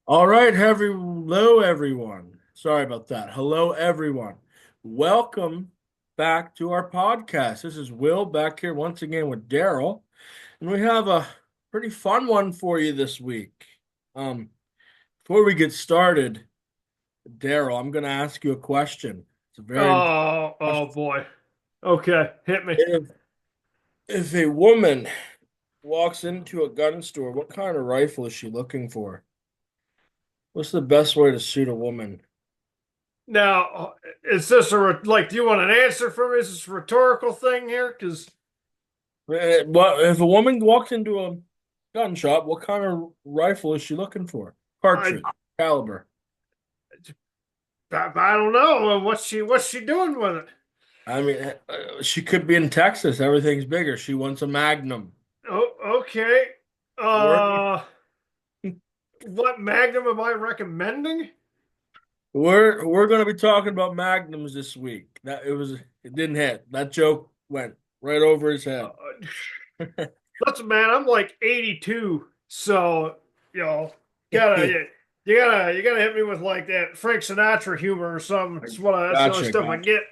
All right, hello everyone. Sorry about that. Hello everyone. Welcome back to our podcast. This is Will back here once again with Daryl, and we have a pretty fun one for you this week. Um, Before we get started, Daryl, I'm going to ask you a question. It's a very important Oh question. boy. Okay, hit me. If a woman walks into a gun store, what kind of rifle is she looking for? What's the best way to shoot a woman? Now, is this do you want an answer from me? Is this a rhetorical thing here? Because What if a woman walks into a gun shop? What kind of rifle is she looking for? I, Cartridge, caliber. I don't know. What's she doing with it? I mean, she could be in Texas. Everything's bigger. She wants a Magnum. Oh, okay. We're Uh, what Magnum am I recommending? we're going to be talking about Magnums this week. It didn't hit. That joke went right over his head. Uh, Listen, man, I'm like 82, so you know, gotta you gotta hit me with like that Frank Sinatra humor or something. That's the only Gotcha, stuff I gotcha. get.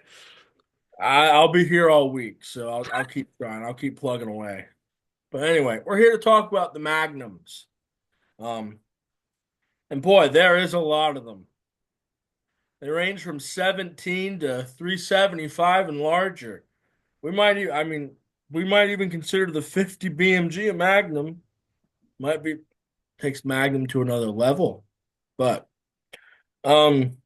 I'll be here all week, so I'll keep trying. I'll keep plugging away. But anyway, we're here to talk about the Magnums. Um, and boy, there is a lot of them. They range from 17 to 375 and larger. I mean, we might even consider the 50 BMG a Magnum. Might be takes Magnum to another level. But um,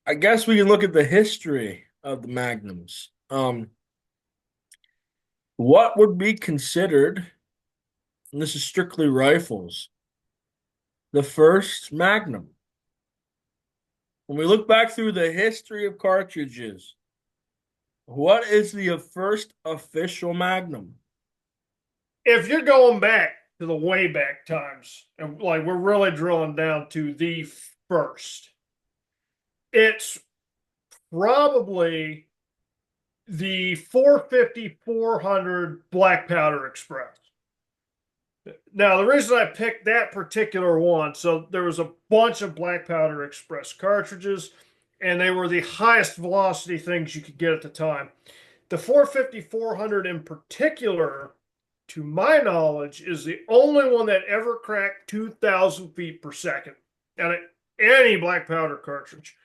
I guess we can look at the history of the Magnums. What would be considered, and this is strictly rifles, the first Magnum? When we look back through the history of cartridges, what is the first official Magnum? If you're going back to the way back times, and like we're really drilling down to the first, it's probably the 450 400 Black Powder Express. Now, the reason I picked that particular one, so there was a bunch of Black Powder Express cartridges, and they were the highest velocity things you could get at the time. The 450 400 in particular, to my knowledge, is the only one that ever cracked 2,000 feet per second out of any black powder cartridge.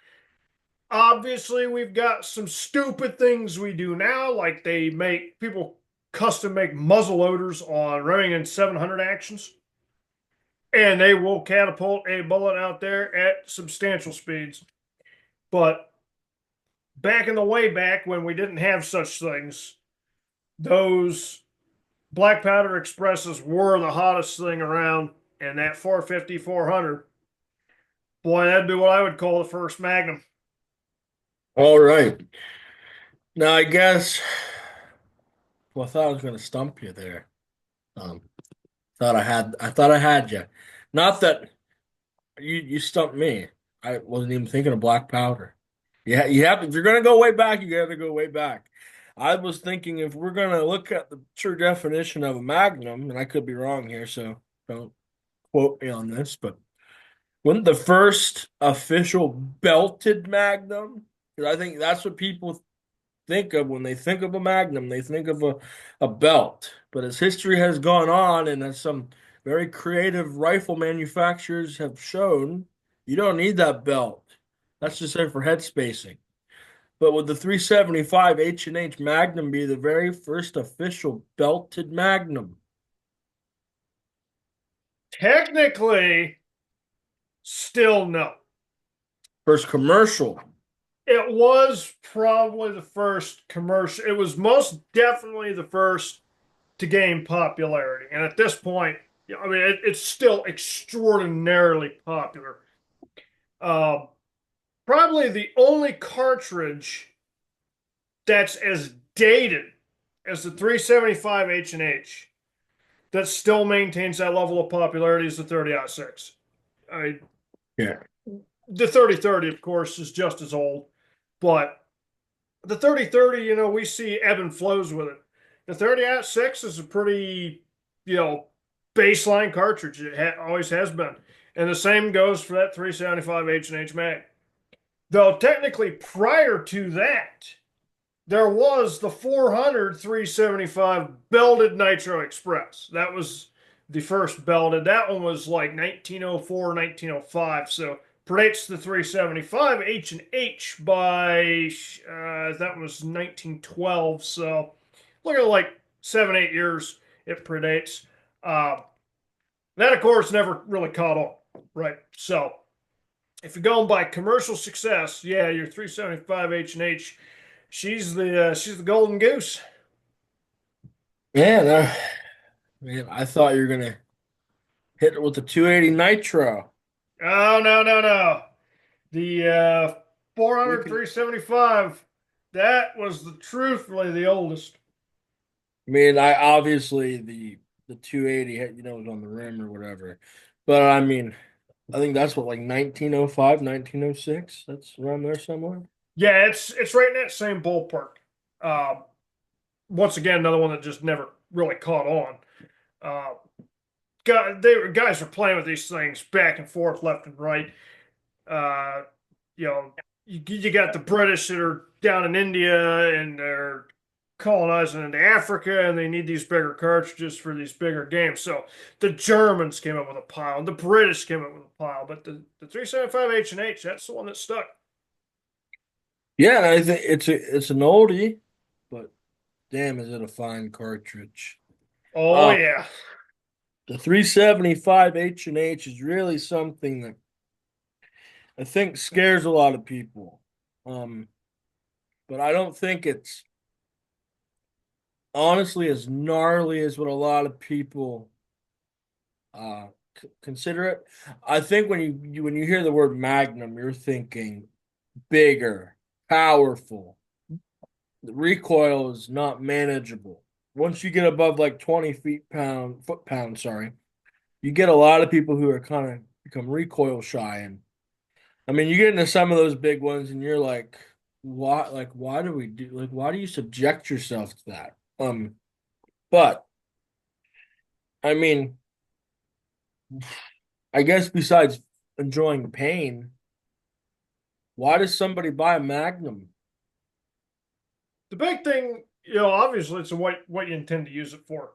Obviously, we've got some stupid things we do now, like they make people custom make muzzle loaders on Remington 700 actions, and they will catapult a bullet out there at substantial speeds. But back in the way back when we didn't have such things, those Black Powder Expresses were the hottest thing around, and that 450 400, boy, that'd be what I would call the first Magnum. All right. Now, I guess, well, I thought I was going to stump you there. Um, I thought I had you. Not that you stumped me. I wasn't even thinking of black powder. Yeah, if you're going to go way back, you got to go way back. I was thinking if we're going to look at the true definition of a magnum, and I could be wrong here, so don't quote me on this, but wouldn't the first official belted magnum? Because I think that's what people think of when they think of a magnum. They think of a belt. But as history has gone on and as some very creative rifle manufacturers have shown, you don't need that belt. That's just there for head spacing. But would the 375 H&H Magnum be the very first official belted Magnum? Technically, still no. First commercial. It was probably the first commercial. It was most definitely the first to gain popularity. And at this point, I mean, it's still extraordinarily popular. Uh, Probably the only cartridge that's as dated as the 375 H&H that still maintains that level of popularity is the 30-06. I Yeah. The 3030, of course, is just as old, but the 3030, we see ebb and flows with it. The 30-06 is a pretty, you know, baseline cartridge. It always has been. And the same goes for that 375 H&H mag. Though technically prior to that, there was the 400 375 belted Nitro Express. That was the first belted. That one was like 1904, 1905. So predates the 375 H&H by that was 1912. So look at like 7, 8 years it predates. Uh, that of course never really caught on, right? So if you're going by commercial success, yeah, your 375 H&H, she's the golden goose. Yeah, no, man, I thought you were gonna hit it with the 280 Nitro. Oh no, no, no. The 400 Freaking, 375, that was truthfully the oldest. I mean, I obviously the 280 had, was on the rim or whatever, but I mean, I think that's what like 1905, 1906. That's around there somewhere. Yeah, it's right in that same ballpark. Uh, Once again, another one that just never really caught on. Uh, guys are playing with these things back and forth, left and right. Uh, you know, you got the British that are down in India and they're colonizing into Africa and they need these bigger cartridges for these bigger games. So the Germans came up with a pile, and the British came up with a pile, but the 375 H&H, that's the one that stuck. Yeah, and I think it's an oldie, but damn, is it a fine cartridge? Oh Uh, yeah. the 375 H&H is really something that I think scares a lot of people. Um, but I don't think it's honestly as gnarly as what a lot of people consider it. I think when when you hear the word Magnum, you're thinking bigger, powerful. The recoil is not manageable. Once you get above like 20 foot pounds, sorry, you get a lot of people who are kind of become recoil shy. And I mean, you get into some of those big ones and you're why do we do, like, why do you subject yourself to that? But I mean, I guess besides enjoying pain, why does somebody buy a Magnum? The big thing, obviously it's what you intend to use it for.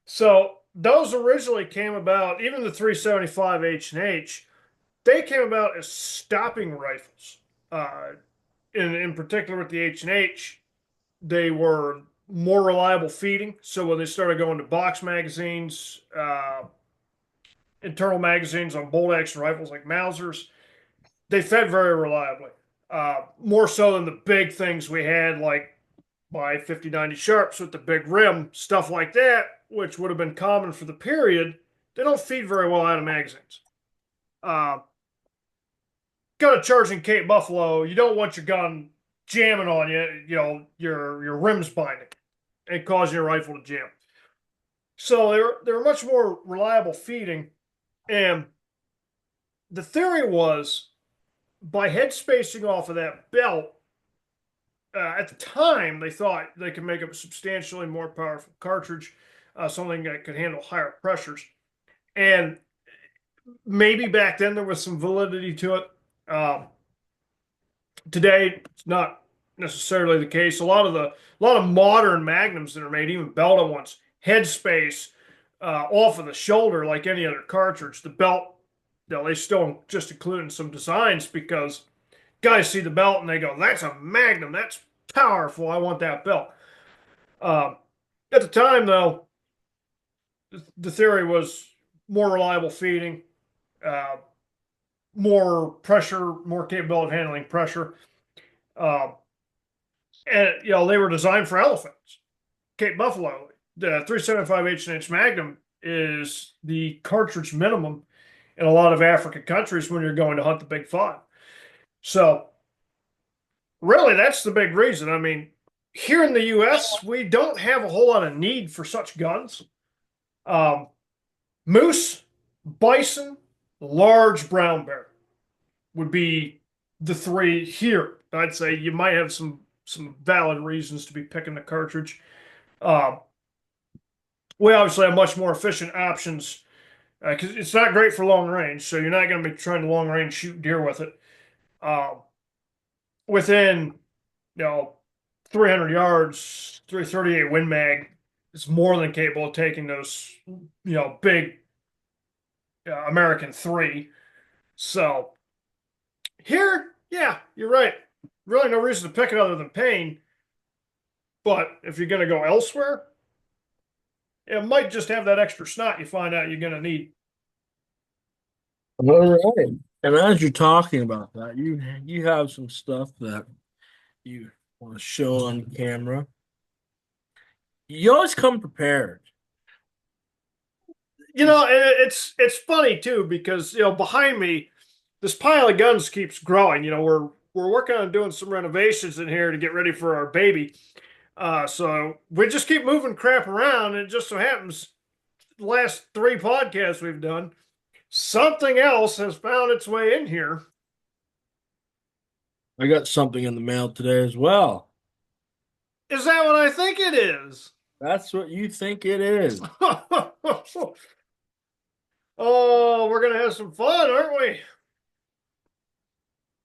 So those originally came about, even the 375 H&H, they came about as stopping rifles. Uh, in particular with the H&H, they were more reliable feeding. So when they started going to box magazines, internal magazines on bolt action rifles like Mausers, they fed very reliably. More so than the big things we had like my 5090 Sharps with the big rim, stuff like that, which would have been common for the period. They don't feed very well out of magazines. Uh, Got a charging Cape Buffalo, you don't want your gun jamming on you, your rims binding and causing your rifle to jam. So they're much more reliable feeding. And the theory was by head spacing off of that belt, at the time they thought they could make a substantially more powerful cartridge, something that could handle higher pressures. And maybe back then there was some validity to it. Today, it's not necessarily the case. A lot of modern magnums that are made, even belted ones, headspace off of the shoulder like any other cartridge. The belt, they still just include in some designs because guys see the belt and they go, "That's a magnum. That's powerful. I want that belt." Uh, at the time, though, the theory was more reliable feeding, uh, more pressure, more capable of handling pressure. Uh, and they were designed for elephants. Cape Buffalo, the 375 H&H Magnum is the cartridge minimum in a lot of African countries when you're going to hunt the big five. So really, that's the big reason. I mean, here in the U.S., we don't have a whole lot of need for such guns. Um, Moose, bison, large brown bear would be the three here. I'd say you might have some valid reasons to be picking the cartridge. Um, we obviously have much more efficient options because it's not great for long range. So you're not going to be trying to long range shoot deer with it. Um, Within, 300 yards, 338 Win Mag, it's more than capable of taking those, big American three. So here, yeah, you're right. Really, no reason to pick it other than pain. But if you're going to go elsewhere, it might just have that extra snot you find out you're going to need. All right. And as you're talking about that, you have some stuff that you want to show on camera. You always come prepared. And it's funny too because behind me, this pile of guns keeps growing. We're working on doing some renovations in here to get ready for our baby. So we just keep moving crap around, and it just so happens the last three podcasts we've done, something else has found its way in here. I got something in the mail today as well. Is that what I think it is? That's what you think it is. Oh, we're gonna have some fun, aren't we?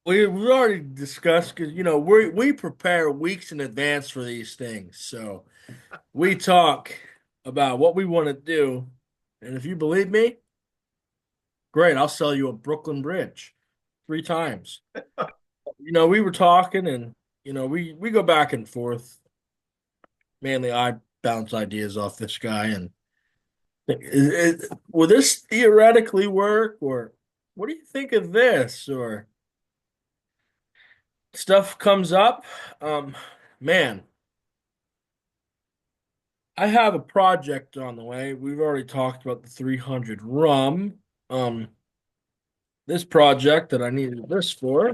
We already discussed because we prepare weeks in advance for these things. So we talk about what we want to do, and if you believe me, great, I'll sell you a Brooklyn Bridge 3 times. We were talking, and we go back and forth. Mainly, I bounce ideas off this guy, and will this theoretically work, or what do you think of this, or stuff comes up. Um, man, I have a project on the way. We've already talked about the 300 rum. Um, this project that I needed this for,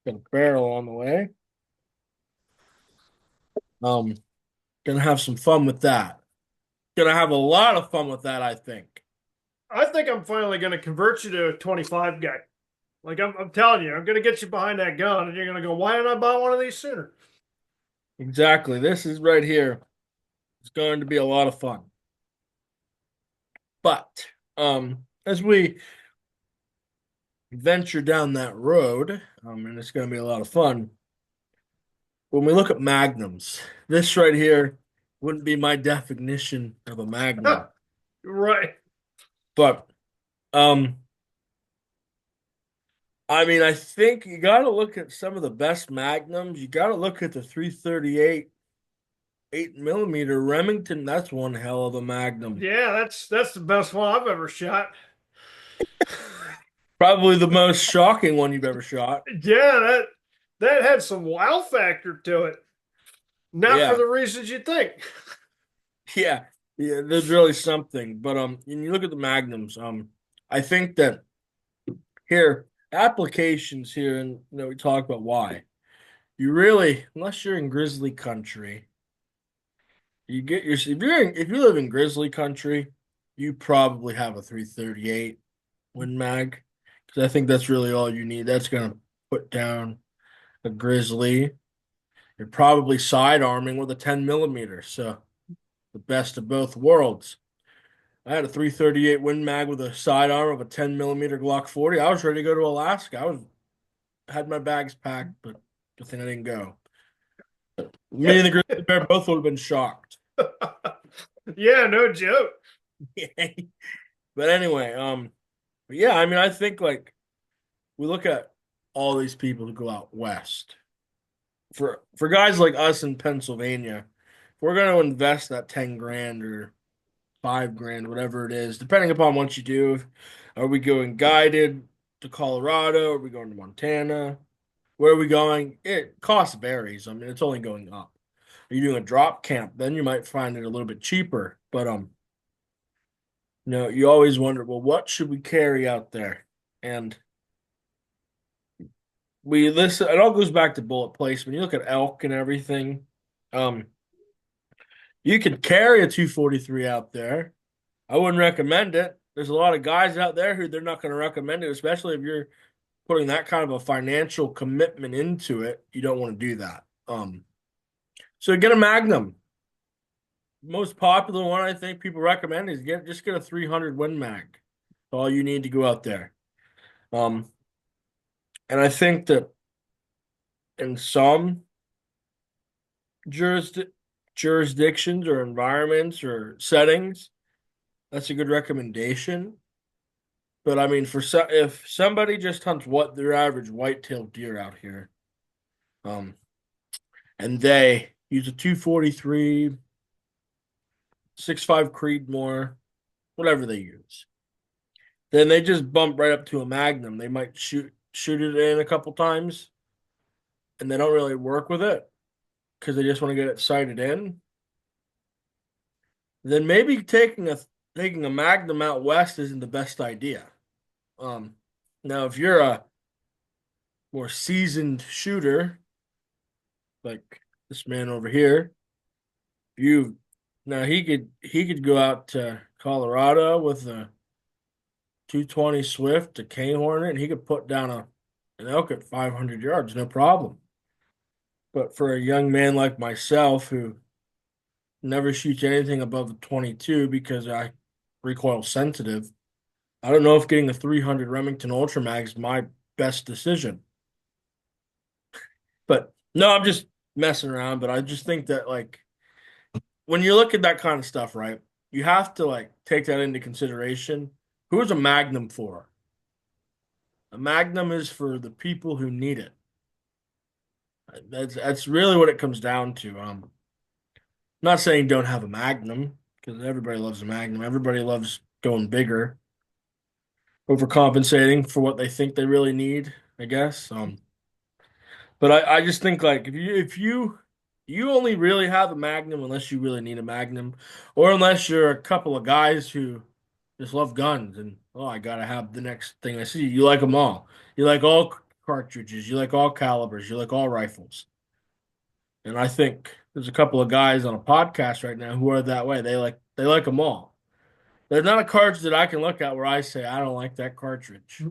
got a barrel on the way. Um, gonna have some fun with that. Gonna have a lot of fun with that, I think. I think I'm finally gonna convert you to a 25 guy. Like I'm telling you, I'm gonna get you behind that gun, and you're gonna go, "Why didn't I buy one of these sooner?" Exactly. This is right here. It's going to be a lot of fun. But as we venture down that road, and it's going to be a lot of fun. When we look at magnums, this right here wouldn't be my definition of a magnum, Right. but um, I mean, I think you got to look at some of the best magnums. You got to look at the 338 8 millimeter Remington. That's one hell of a magnum. Yeah, that's the best one I've ever shot. Probably the most shocking one you've ever shot. Yeah, that had some wow factor to it. Not for Yeah, the reasons you think. yeah, yeah. There's really something. But when you look at the magnums, I think that here applications here, and we talk about why you really, unless you're in grizzly country, you get your if you live in grizzly country, you probably have a 338 Win Mag because I think that's really all you need. That's gonna put down a grizzly. You're probably sidearming with a 10 millimeter, so the best of both worlds. I had a 338 Win Mag with a sidearm of a 10 millimeter Glock 40. I was ready to go to Alaska. I had my bags packed, but good thing I didn't go. Me and the grizzly bear both would have been shocked. Yeah, no joke. But anyway, but yeah, I mean, I think like we look at all these people who go out west. For guys like us in Pennsylvania, if we're going to invest that 10 grand or 5 grand, whatever it is, depending upon what you do, are we going guided to Colorado? Are we going to Montana? Where are we going? It cost varies. I mean, it's only going up. Are you doing a drop camp? Then you might find it a little bit cheaper. But you always wonder, well, what should we carry out there? And we listen. It all goes back to bullet placement. You look at elk and everything. Um, you could carry a 243 out there. I wouldn't recommend it. There's a lot of guys out there who they're not going to recommend it, especially if you're putting that kind of a financial commitment into it. You don't want to do that. So get a Magnum. most popular one I think people recommend is get a 300 Win Mag. That's all you need to go out there. Um, and I think that in some jurisdi jurisdictions or environments or settings, that's a good recommendation. But I mean, if somebody just hunts what their average white-tailed deer out here, um, and they use a 243, 6.5 Creedmoor, whatever they use, then they just bump right up to a Magnum. They might shoot it in a couple times, and they don't really work with it because they just want to get it sighted in. Then maybe taking a Magnum out west isn't the best idea. Um, Now if you're a more seasoned shooter like this man over here, you now he could go out to Colorado with a 220 Swift, a K Hornet, and he could put down an elk at 500 yards, no problem. But for a young man like myself who never shoots anything above the 22 because I recoil sensitive, I don't know if getting the 300 Remington Ultra Mag is my best decision. But no, I'm just messing around. But I just think that like when you look at that kind of stuff, right, you have to like take that into consideration. Who's a Magnum for? A Magnum is for the people who need it. That's really what it comes down to. Not saying don't have a Magnum because everybody loves a Magnum. Everybody loves going bigger, overcompensating for what they think they really need, I guess. But I just think like if you only really have a Magnum unless you really need a Magnum, or unless you're a couple of guys who just love guns and oh I gotta have the next thing I see. You like them all. You like all cartridges. You like all calibers. You like all rifles. And I think there's a couple of guys on a podcast right now who are that way. They like them all. There's not a cartridge that I can look at where I say I don't like that cartridge.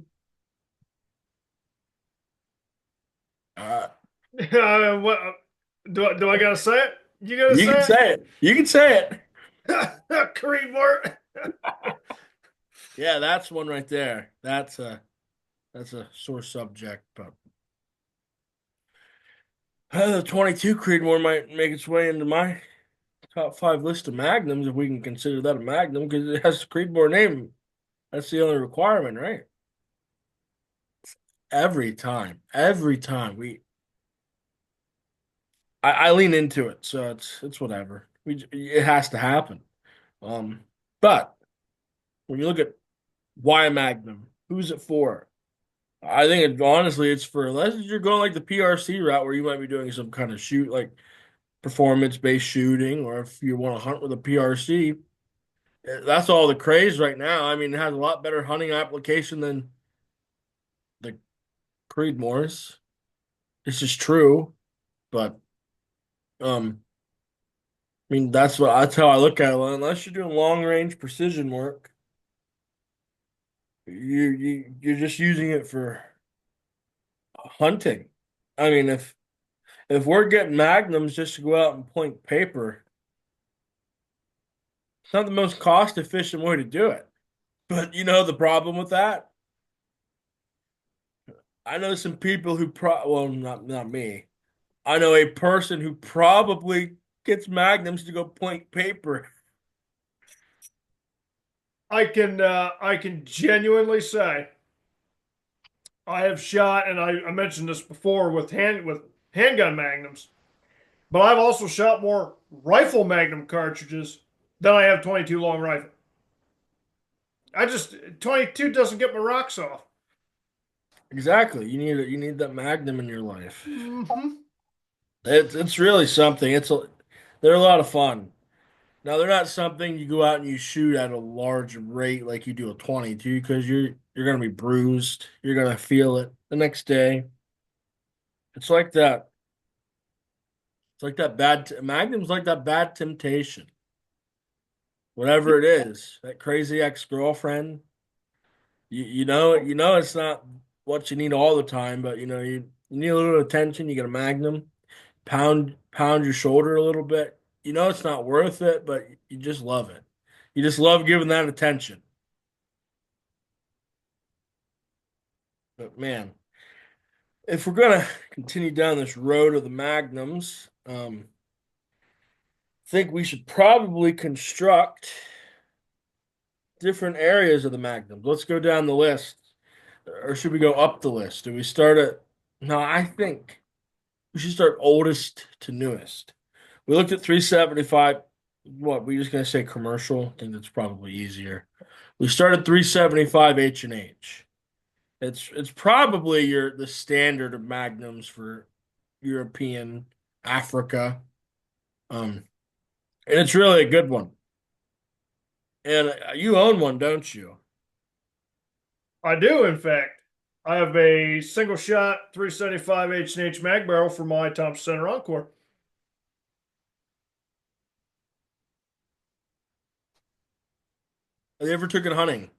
Uh, What do I gotta say it? You gotta you can say say it. You can say it. it? Creed Martin. Yeah, that's one right there. That's a sore subject, but the 22 Creedmoor might make its way into my top five list of Magnums if we can consider that a Magnum because it has the Creedmoor name. That's the only requirement, right? Every time I lean into it, so it's whatever. It has to happen. Um, but when you look at why a Magnum, who's it for? I think honestly, it's for unless you're going like the PRC route where you might be doing some kind of shoot like performance-based shooting, or if you want to hunt with a PRC, that's all the craze right now. I mean, it has a lot better hunting application than the Creedmoors. It's just true, but um, I mean that's how I look at it. Well, unless you're doing long-range precision work, you're just using it for hunting. I mean, if we're getting magnums just to go out and point paper, it's not the most cost efficient way to do it. But you know the problem with that? I know some people who well, not me. I know a person who probably gets magnums to go point paper. I can genuinely say I have shot, and I mentioned this before with handgun magnums, but I've also shot more rifle magnum cartridges than I have 22 long rifle. I just 22 doesn't get my rocks off. Exactly. You need that magnum in your life. Mm-hmm. It's really something. They're a lot of fun. Now they're not something you go out and you shoot at a large rate like you do a 22 because you're gonna be bruised. You're gonna feel it the next day. It's like that. It's like that Magnum's like that bad temptation. Whatever it is, that crazy ex-girlfriend. You know it's not what you need all the time, but you need a little attention. You get a Magnum, pound your shoulder a little bit. you know it's not worth it, but you just love it. You just love giving that attention. But man, if we're gonna continue down this road of the Magnums, I think we should probably construct different areas of the Magnums. Let's go down the list, or should we go up the list? Do we start at? No, I think we should start oldest to newest. We looked at 375. What, we just gonna say commercial? I think that's probably easier. We started 375 H&H. It's probably the standard of Magnums for European, Africa. And it's really a good one. And you own one, don't you? I do, in fact. I have a single shot 375 H&H mag barrel for my Thompson Center Encore. Have you ever took it hunting?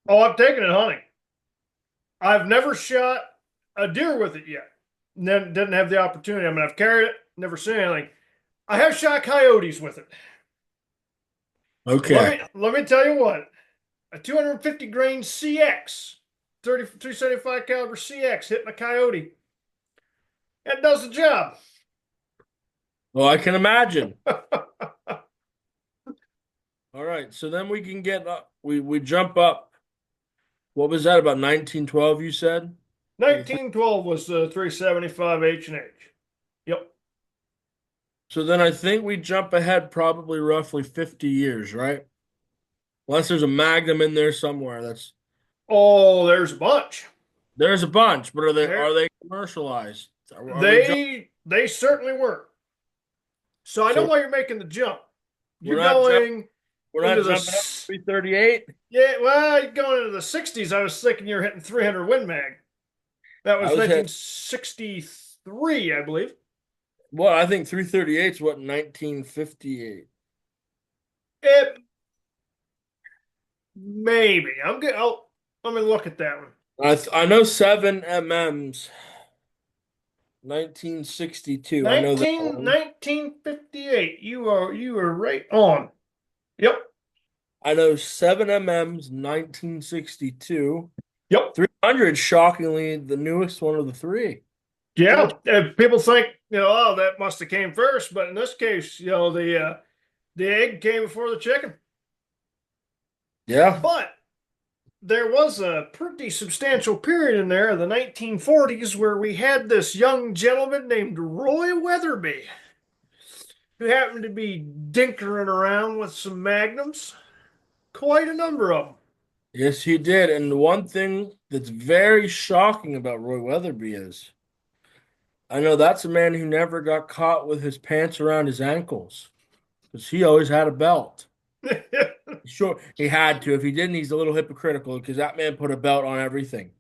Oh, I've taken it hunting. I've never shot a deer with it yet. Didn't have the opportunity. I mean, I've carried it, never seen anything. I have shot coyotes with it. Okay. Let me tell you what. A 250 grain CX, 375 caliber CX hitting a coyote. That does the job. Well, I can imagine. All right. So then we can get up. We jump up. What was that, about 1912, you said? 1912 was the 375 H&H. Yep. So then I think we jump ahead probably roughly 50 years, right? Unless there's a Magnum in there somewhere. Oh, there's a bunch. There's a bunch, but are they There, are they commercialized? Are we jump they certainly were. So I know so why you're making the jump. we're You're not jump going we're into not the jumping up to 338? yeah, well, you're going into the 60s. I was thinking you're hitting 300 Win Mag. That I was was hit 1963, I believe. well, I think 338 is what, 1958. It maybe. I'm good. Oh, let me look at that one. I know 7 mm's 1962. I know that 1958. You are right on. Yep. I know 7 mm's 1962. Yep. 300, shockingly, the newest one of the three. So Yeah. much. People think, oh, that must have came first, but in this case, the egg came before the chicken. Yeah. But there was a pretty substantial period in there, the 1940s, where we had this young gentleman named Roy Weatherby, who happened to be dinkering around with some Magnums, quite a number of them. Yes, he did. And the one thing that's very shocking about Roy Weatherby is I know that's a man who never got caught with his pants around his ankles because he always had a belt. Sure, he had to. If he didn't, he's a little hypocritical because that man put a belt on everything.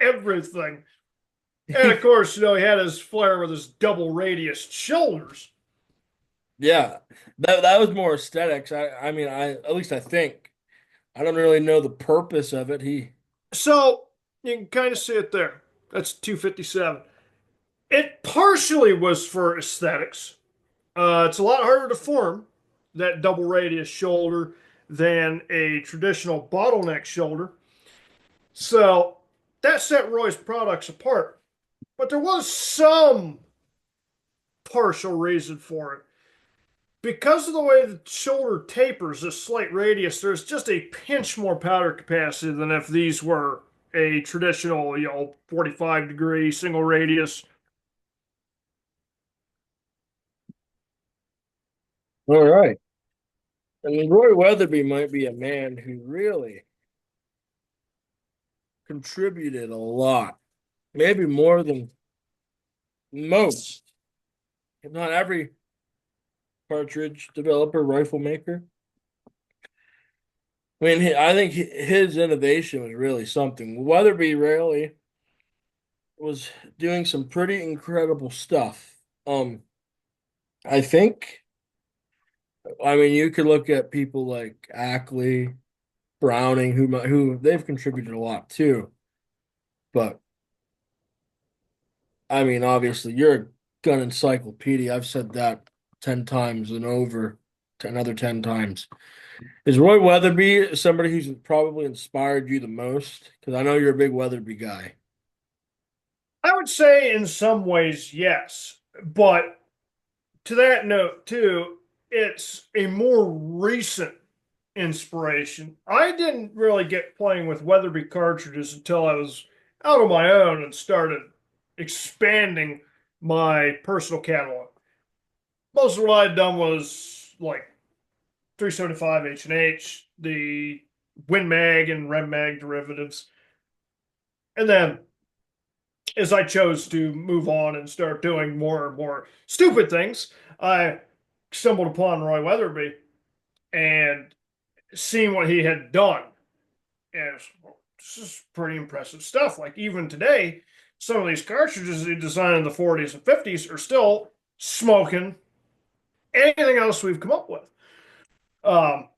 Everything. And of course, he had his flair with his double radius shoulders. Yeah, that was more aesthetics. I mean, I at least I think. I don't really know the purpose of it. So you can kind of see it there. That's 257. It partially was for aesthetics. It's a lot harder to form that double radius shoulder than a traditional bottleneck shoulder. So that set Roy's products apart. But there was some partial reason for it. Because of the way the shoulder tapers, this slight radius, there's just a pinch more powder capacity than if these were a traditional, 45-degree single radius. All right. I mean, Roy Weatherby might be a man who really contributed a lot, maybe more than most, if not every cartridge developer, rifle maker. I mean, I think his innovation was really something. Weatherby really was doing some pretty incredible stuff. I think, I mean, you could look at people like Ackley, Browning, who they've contributed a lot too. But I mean, obviously, you're a gun encyclopedia. I've said that 10 times and over to another 10 times. Is Roy Weatherby somebody who's probably inspired you the most? Because I know you're a big Weatherby guy. I would say in some ways, yes. But to that note, too, it's a more recent inspiration. I didn't really get playing with Weatherby cartridges until I was out on my own and started expanding my personal catalog. Most of what I'd done was like 375 H&H, the Win Mag and Rem Mag derivatives. And then as I chose to move on and start doing more and more stupid things, I stumbled upon Roy Weatherby and seeing what he had done. And this is pretty impressive stuff. Like even today, some of these cartridges he designed in the 40s and 50s are still smoking anything else we've come up with. Um,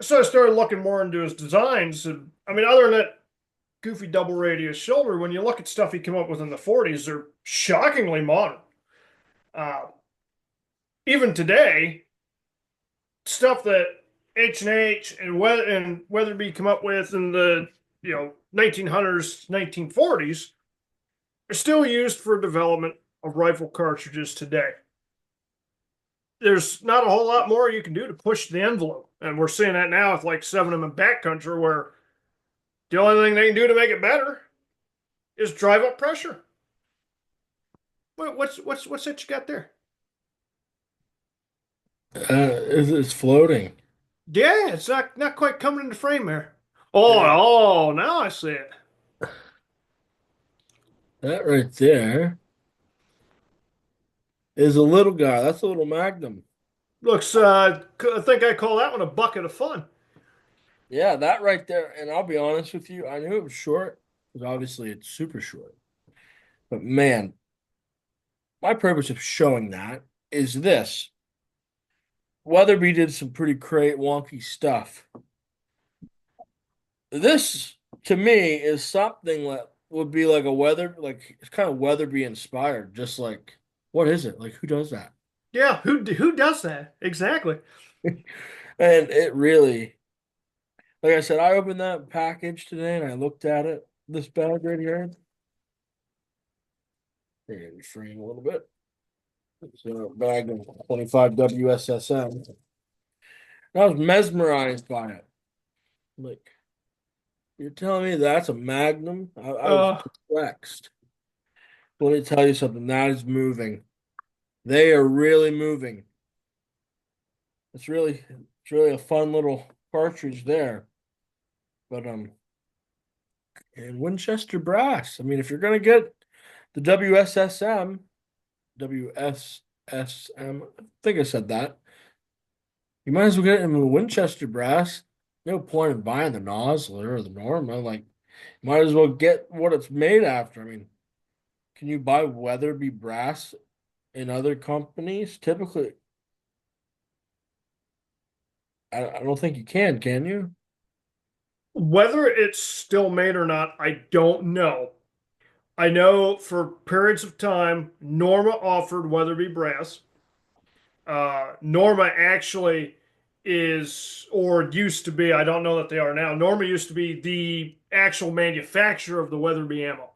so I started looking more into his designs. And I mean, other than that goofy double radius shoulder, when you look at stuff he came up with in the 40s, they're shockingly modern. Uh, Even today, stuff that H&H and Weatherby come up with in the 1900s, 1940s are still used for development of rifle cartridges today. There's not a whole lot more you can do to push the envelope, and we're seeing that now with like 7M and backcountry, where the only thing they can do to make it better is drive up pressure. What's that you got there? It's floating. Yeah, it's not quite coming into frame there. Yeah, Oh, now I see it. that right there is a little guy. That's a little Magnum. Looks. I think I call that one a bucket of fun. Yeah, that right there. And I'll be honest with you, I knew it was short because obviously it's super short. But man, my purpose of showing that is this. Weatherby did some pretty great wonky stuff. This to me is something that would be like a like it's kind of Weatherby inspired. Just like, what is it? Like, who does that? Yeah, who does that exactly? And it really, like I said, I opened that package today and I looked at it. This bag right here. Maybe frame a little bit. It's a bag of 25 WSSM. I was mesmerized by it. Like, you're telling me that's a Magnum? I was Uh, perplexed. Let me tell you something. That is moving. They are really moving. It's really a fun little cartridge there. But and Winchester brass. I mean, if you're gonna get the WSSM, I think I said that. You might as well get it in the Winchester brass. No point in buying the Nosler or the Norma. Like, might as well get what it's made after. I mean, can you buy Weatherby brass in other companies? Typically, I don't think you can you? whether it's still made or not, I don't know. I know for periods of time, Norma offered Weatherby brass. Norma actually is, or used to be, I don't know that they are now. Norma used to be the actual manufacturer of the Weatherby ammo.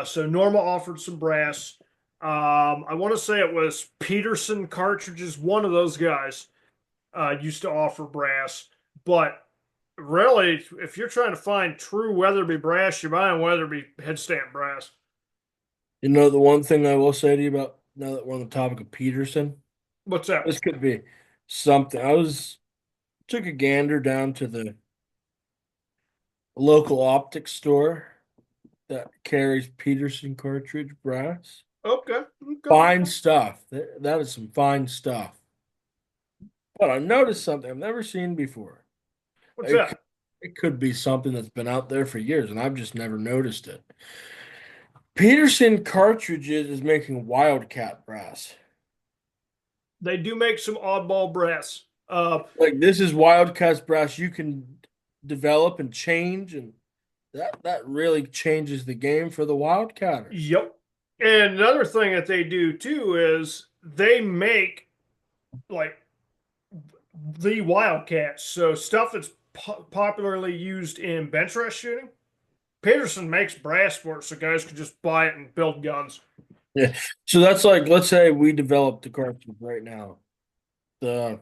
So Norma offered some brass. I want to say it was Peterson cartridges. One of those guys used to offer brass, but really, if you're trying to find true Weatherby brass, you're buying Weatherby headstand brass. You know, the one thing I will say to you about now that we're on the topic of Peterson, What's that? this could be something. Took a gander down to the local optics store that carries Peterson cartridge brass. Okay, okay. Fine stuff. That is some fine stuff. But I noticed something I've never seen before. What's It could, that? it could be something that's been out there for years, and I've just never noticed it. Peterson cartridges is making Wildcat brass. They do make some oddball brass. Like this is Wildcat's brass you can develop and change, and that really changes the game for the Wildcatters. Yep. And another thing that they do too is they make like the Wildcats, so stuff that's popularly used in bench rest shooting. Peterson makes brass for it, so guys can just buy it and build guns. Yeah. So that's like, let's say we developed the cartridge right now. The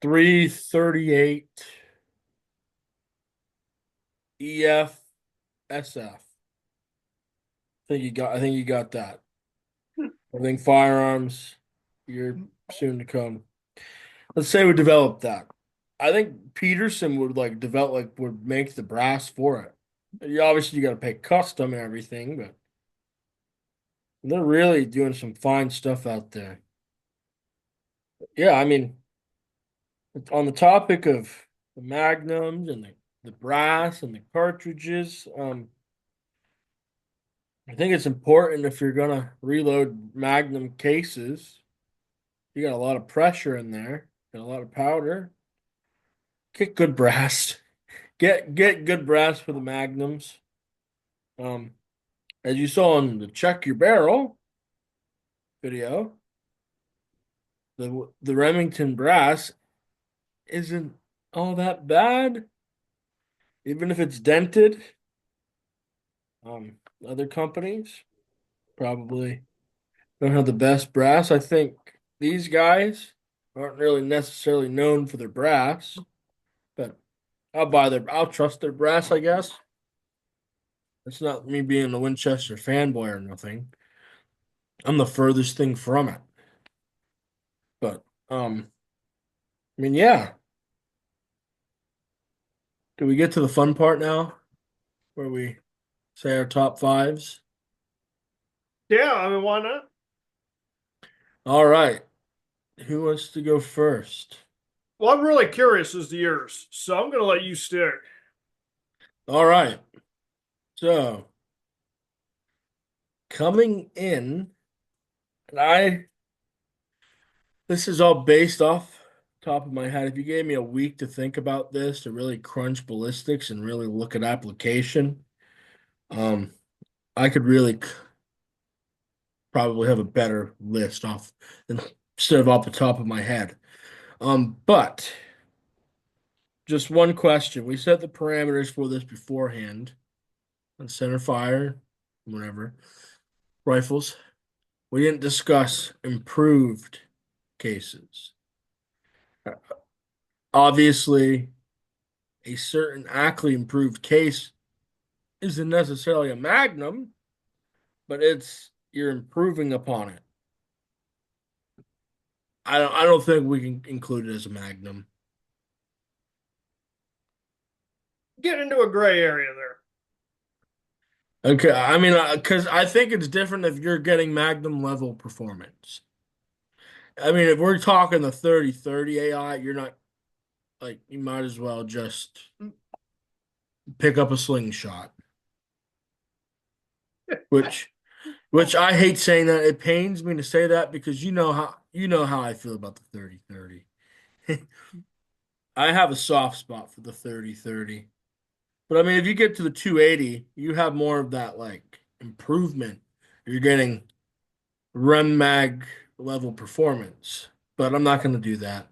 338 EF SF. I think you got that. I think firearms, you're soon to come. Let's say we develop that. I think Peterson would like develop like would make the brass for it. Obviously you gotta pay custom and everything, but they're really doing some fine stuff out there. Yeah, I mean, on the topic of the magnums and the brass and the cartridges, I think it's important if you're gonna reload magnum cases, you got a lot of pressure in there, got a lot of powder. Get good brass. Get good brass for the magnums. Um, as you saw in the check your barrel video, the Remington brass isn't all that bad, even if it's dented. Other companies probably don't have the best brass. I think these guys aren't really necessarily known for their brass, but I'll trust their brass, I guess. It's not me being a Winchester fanboy or nothing. I'm the furthest thing from it. But I mean, yeah. Do we get to the fun part now where we say our top fives? Yeah, I mean, why not? All right. Who wants to go first? Well, I'm really curious as to yours, so I'm going to let you stick. All right. So, coming in, and this is all based off top of my head. If you gave me a week to think about this, to really crunch ballistics and really look at application, um, I could really probably have a better list off than instead of off the top of my head. But just one question. We set the parameters for this beforehand on center fire, whatever, rifles. We didn't discuss improved cases. Obviously, a certain Ackley improved case isn't necessarily a Magnum, but you're improving upon it. I don't think we can include it as a Magnum. Get into a gray area there. Okay, I mean, because I think it's different if you're getting Magnum level performance. I mean, if we're talking the 30-30 AI, you're not like you might as well just pick up a slingshot. Which which I hate saying that. It pains me to say that because you know how I feel about the 30-30. I have a soft spot for the 30-30. But I mean, if you get to the 280, you have more of that like improvement. You're getting Rem Mag level performance. But I'm not going to do that.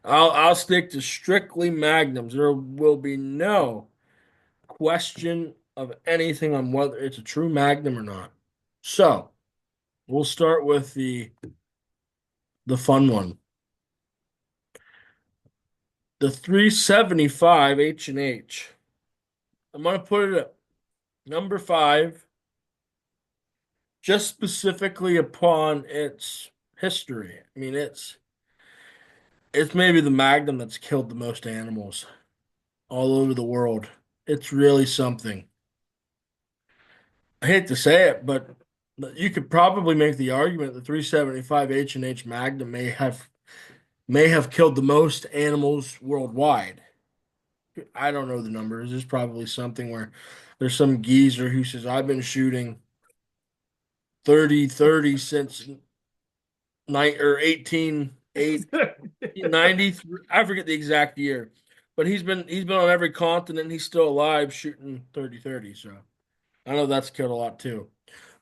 I'll stick to strictly magnums. There will be no question of anything on whether it's a true magnum or not. So we'll start with the fun one. The 375 H&H. I'm gonna put it at number five, just specifically upon its history. I mean, it's maybe the magnum that's killed the most animals all over the world. It's really something. I hate to say it, but you could probably make the argument the 375 H&H Magnum may have killed the most animals worldwide. I don't know the numbers. There's probably something where there's some geezer who says I've been shooting 30-30 since night or 1890. I forget the exact year, but he's been on every continent. And he's still alive shooting 30-30. So I know that's killed a lot too.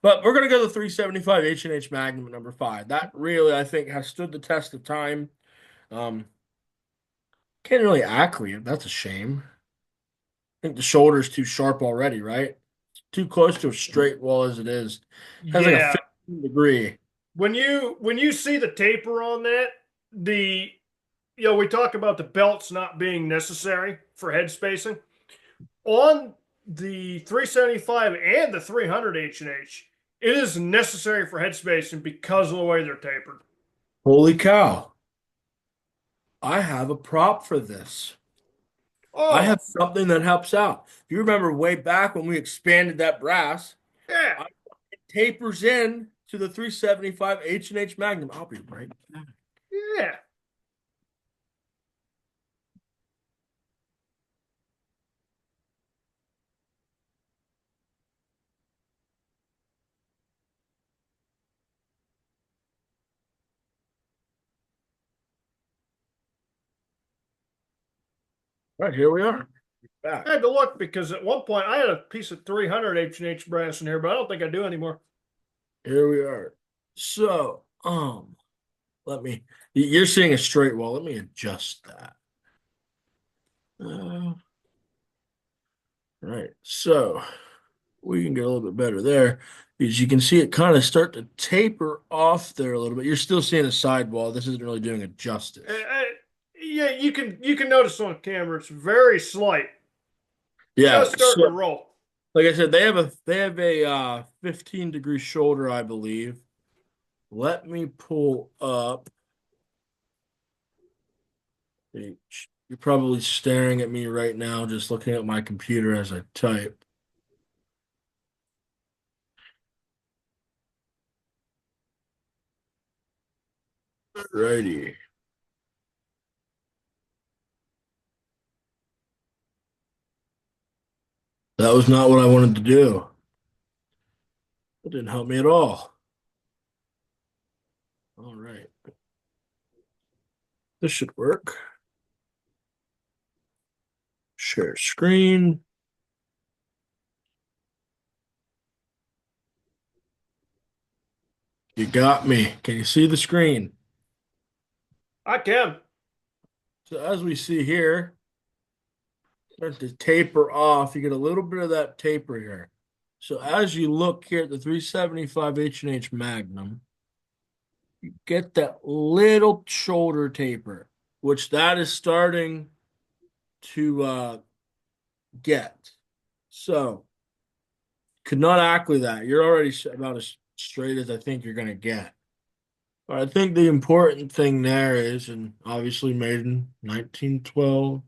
But we're gonna go the 375 H&H Magnum at number five. That really, I think, has stood the test of time. Um, can't really accurate. That's a shame. I think the shoulder's too sharp already, right? Too close to a straight wall as it is. Has like a Yeah. 15 degree. When you see the taper on that, the we talk about the belts not being necessary for head spacing. On the 375 and the 300 H&H, it is necessary for head spacing because of the way they're tapered. Holy cow. I have a prop for this. I have Oh, something that helps out. If you remember way back when we expanded that brass, yeah, it tapers in to the 375 H&H Magnum. I'll be right back. yeah. All right, here we are. Back. I had to look because at one point I had a piece of 300 H&H brass in here, but I don't think I do anymore. Here we are. So, let me, you're seeing a straight wall. Let me adjust that. Right. So we can get a little bit better there. As you can see, it kind of start to taper off there a little bit. You're still seeing a sidewall. This isn't really doing it justice. Yeah, you can notice on camera it's very slight, Yeah. just starting to So, roll. like I said, they have a 15-degree shoulder, I believe. Let me pull up. You're probably staring at me right now, just looking at my computer as I type. Righty. That was not what I wanted to do. It didn't help me at all. All right. This should work. Share screen. You got me. Can you see the screen? I can. So as we see here, start to taper off. You get a little bit of that taper here. So as you look here at the 375 H&H Magnum, you get that little shoulder taper, which that is starting to get. So could not accurately that. You're already about as straight as I think you're going to get. But I think the important thing there is, and obviously made in 1912.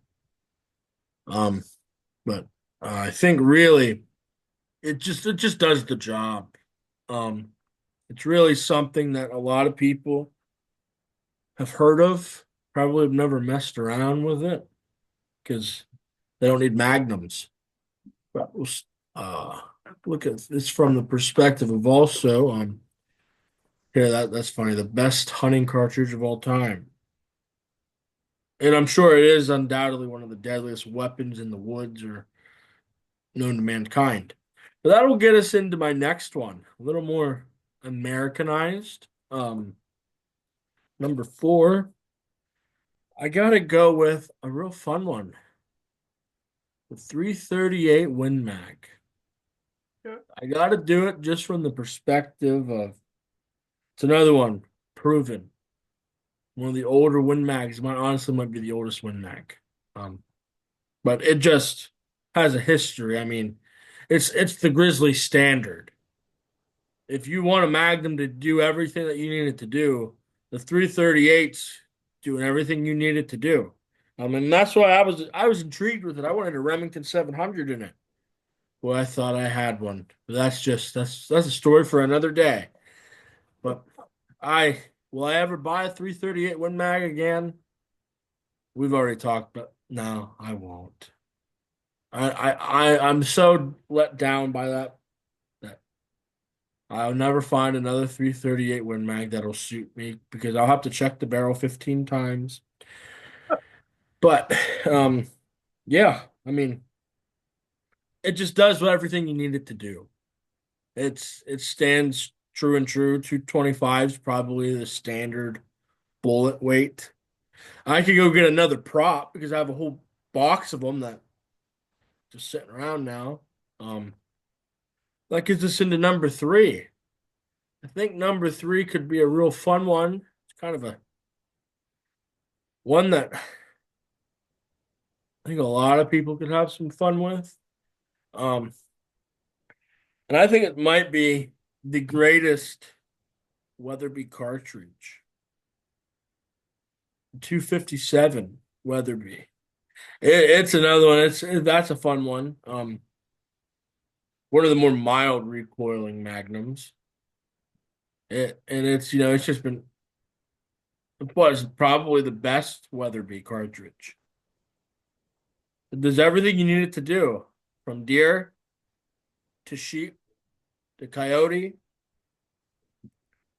Um, but I think really it just does the job. Um, it's really something that a lot of people have heard of, probably have never messed around with it because they don't need magnums. But uh, look at this from the perspective of also here that's funny, the best hunting cartridge of all time. And I'm sure it is undoubtedly one of the deadliest weapons in the woods or known to mankind. But that'll get us into my next one, a little more Americanized. Number four, I gotta go with a real fun one, the 338 Win Mag. Yeah. I gotta do it just from the perspective of it's another one, proven. One of the older Win Mags, might honestly might be the oldest Win Mag. Um, but it just has a history. I mean, it's the Grizzly standard. If you want a Magnum to do everything that you need it to do, the 338's doing everything you need it to do. And that's why I was intrigued with it. I wanted a Remington 700 in it. Well, I thought I had one. But that's a story for another day. But I will I ever buy a 338 Win Mag again? We've already talked, but no, I won't. I'm so let down by that I'll never find another 338 Win Mag that'll suit me because I'll have to check the barrel 15 times. But um yeah, I mean it just does what everything you need it to do. It stands true and true. 225 is probably the standard bullet weight. I could go get another prop because I have a whole box of them that just sitting around now. Um, that gets us into number three. I think number three could be a real fun one. It's kind of a one that I think a lot of people could have some fun with. Um, and I think it might be the greatest Weatherby cartridge. 257 Weatherby. It's another one. That's a fun one. One of the more mild recoiling Magnums. And it's it's just been it was probably the best Weatherby cartridge. It does everything you need it to do, from deer to sheep to coyote.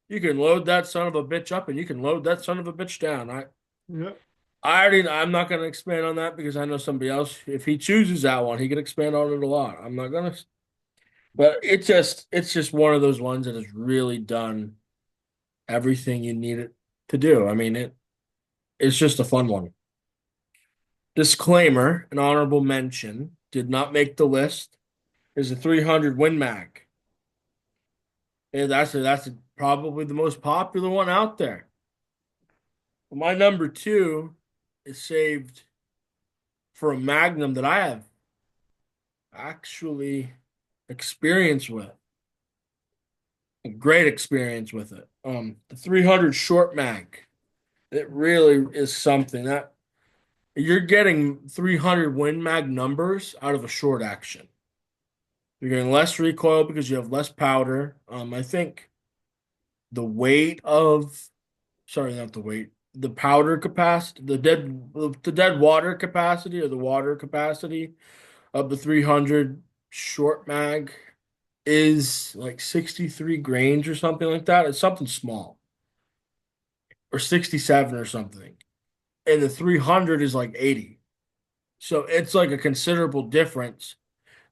You can load that son of a bitch up, and you can load that son of a bitch down. Yeah. I'm not going to expand on that because I know somebody else. If he chooses that one, he can expand on it a lot. I'm not gonna, but it's just one of those ones that has really done everything you need it to do. I mean, it's just a fun one. Disclaimer, an honorable mention did not make the list. Is a 300 Win Mag. And that's probably the most popular one out there. My number two is saved for a Magnum that I have actually experience with. A great experience with it. The 300 short mag. It really is something that you're getting 300 Win Mag numbers out of a short action. You're getting less recoil because you have less powder. I think the weight of, sorry, not the weight, the powder capacity, the dead water capacity or the water capacity of the 300 short mag is like 63 grains or something like that. It's something small, or 67 or something. And the 300 is like 80. So it's like a considerable difference,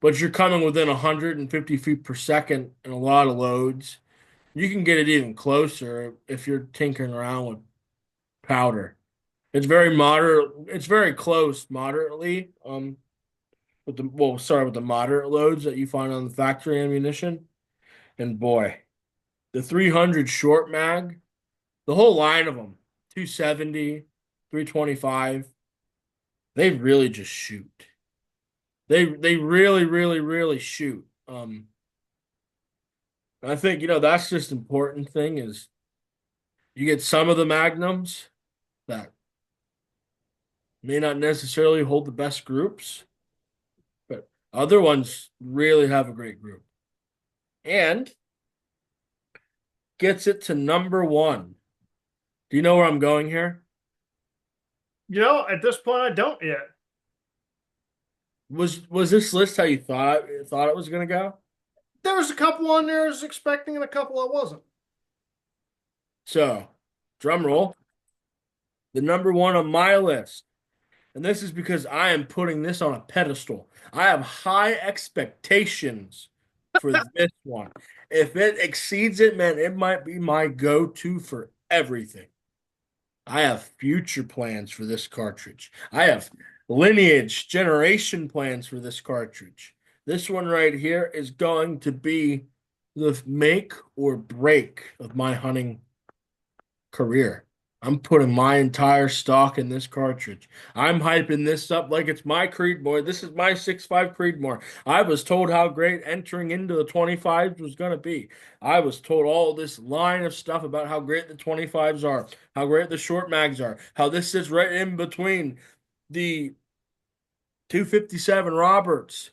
but you're coming within 150 feet per second and a lot of loads. You can get it even closer if you're tinkering around with powder. It's very moderate. It's very close, moderately. With the moderate loads that you find on the factory ammunition. And boy, the 300 short mag, the whole line of them, 270, 325, they really just shoot. They really, really, really shoot. I think that's just important thing is you get some of the magnums that may not necessarily hold the best groups, but other ones really have a great group. And gets it to number one. Do you know where I'm going here? At this point, I don't yet. Was this list how you thought it was gonna go? There was a couple on there I was expecting, and a couple I wasn't. So, drum roll. The number one on my list, and this is because I am putting this on a pedestal. I have high expectations for this one. If it exceeds it, man, it might be my go-to for everything. I have future plans for this cartridge. I have lineage, generation plans for this cartridge. This one right here is going to be the make or break of my hunting career. I'm putting my entire stock in this cartridge. I'm hyping this up like it's my Creedmoor. This is my 6.5 Creedmoor. I was told how great entering into the 25s was going to be. I was told all this line of stuff about how great the 25s are, how great the short mags are, how this sits right in between the 257 Roberts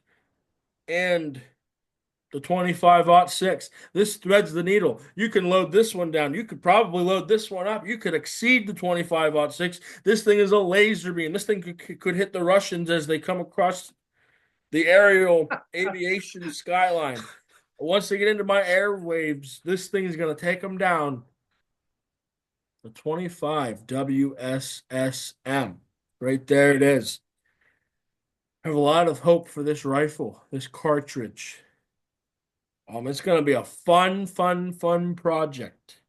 and the 25-06. This threads the needle. You can load this one down. You could probably load this one up. You could exceed the 25-06. This thing is a laser beam. This thing could hit the Russians as they come across the aerial aviation skyline. Once they get into my airwaves, this thing is going to take them down. The 25 WSSM. Right there it is. I have a lot of hope for this rifle, this cartridge. It's going to be a fun, fun, fun project.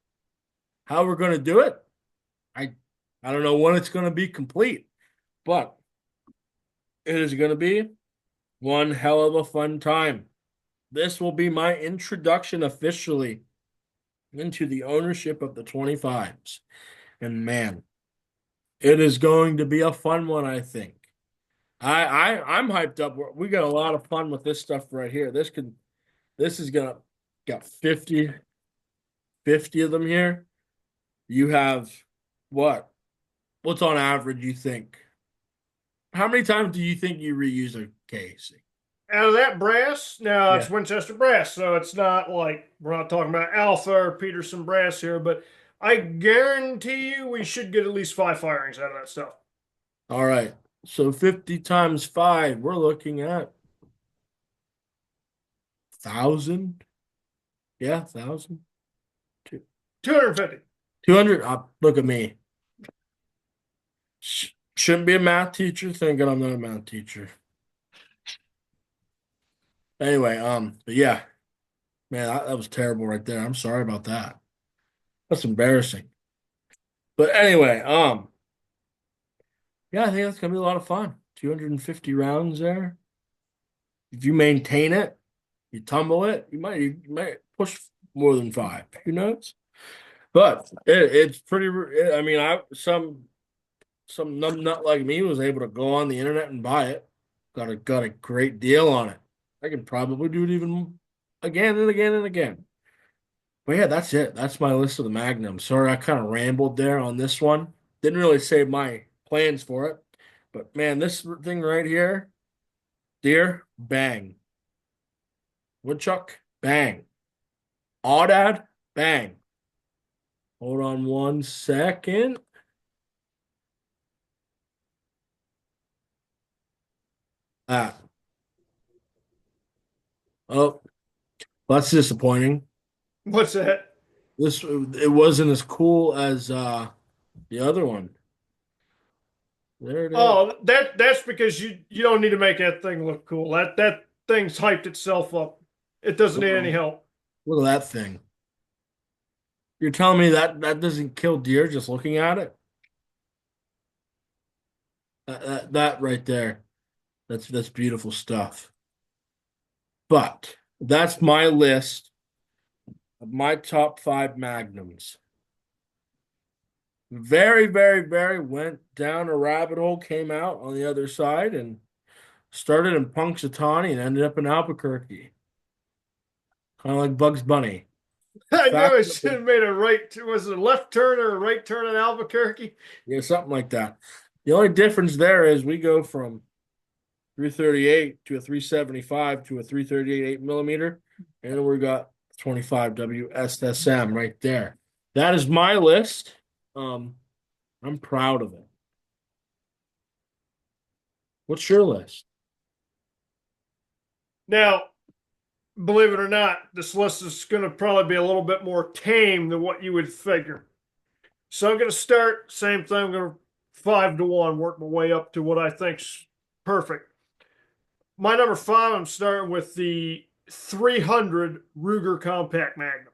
How we're going to do it, I I don't know when it's going to be complete, but it is going to be one hell of a fun time. This will be my introduction officially into the ownership of the 25s. And man, it is going to be a fun one, I think. I'm hyped up. We got a lot of fun with this stuff right here. This is gonna got 50 of them here. You have what? What's on average, you think? How many times do you think you reuse a case? Out of that brass, now it's Yeah. Winchester brass, so it's not like we're not talking about Alpha or Peterson brass here, but I guarantee you we should get at least 5 firings out of that stuff. All right. So 50 times five, we're looking at 1,000. Yeah, 1,000. 250. 200. Look at me. Shouldn't be a math teacher thinking I'm not a math teacher. Anyway, but yeah, man, that was terrible right there. I'm sorry about that. That's embarrassing. But anyway, yeah, I think that's gonna be a lot of fun. 250 rounds there. If you maintain it, you tumble it, you might push more than five. Who knows? But it's pretty. I mean, I some numb nut like me was able to go on the internet and buy it. Got a great deal on it. I can probably do it even again and again and again. But yeah, that's it. That's my list of the Magnums. Sorry, I kind of rambled there on this one. Didn't really say my plans for it. But man, this thing right here, deer, bang. Woodchuck, bang. Aoudad, bang. Hold on 1 second. Ah, oh, that's disappointing. What's that? It wasn't as cool as the other one. There it is. Oh, that's because you don't need to make that thing look cool. That thing's hyped itself up. It doesn't need any Well, help. look at that thing. You're telling me that doesn't kill deer just looking at it? That right there. That's beautiful stuff. But that's my list of my top five magnums. Very, very, very went down a rabbit hole, came out on the other side, and started in Punxsutawney and ended up in Albuquerque. Kind of like Bugs Bunny. I knew Fact, I should have made a was it a left turn or a right turn in Albuquerque? yeah, something like that. The only difference there is we go from 338 to a 375 to a 338 8 millimeter, and then we got 25 WSSM right there. That is my list. Um, I'm proud of it. What's your list? Now, believe it or not, this list is going to probably be a little bit more tame than what you would figure. So I'm going to start same thing. I'm going to 5 to 1, work my way up to what I think's perfect. My number five, I'm starting with the 300 Ruger Compact Magnum.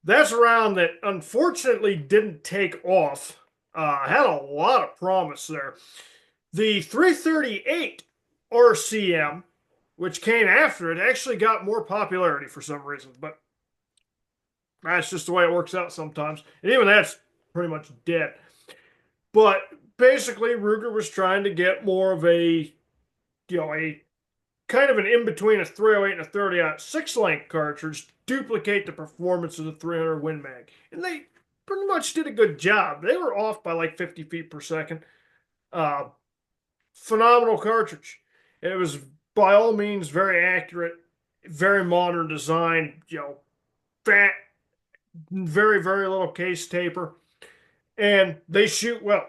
That's a round that unfortunately didn't take off. Had a lot of promise there. The 338 RCM, which came after it, actually got more popularity for some reason, but that's just the way it works out sometimes. And even that's pretty much dead. But basically, Ruger was trying to get more of a kind of an in between a 308 and a 30 6 length cartridge, duplicate the performance of the 300 Win Mag. And they pretty much did a good job. They were off by like 50 feet per second. Uh, Phenomenal cartridge. It was by all means very accurate, very modern design, fat, very, very little case taper. And they shoot well.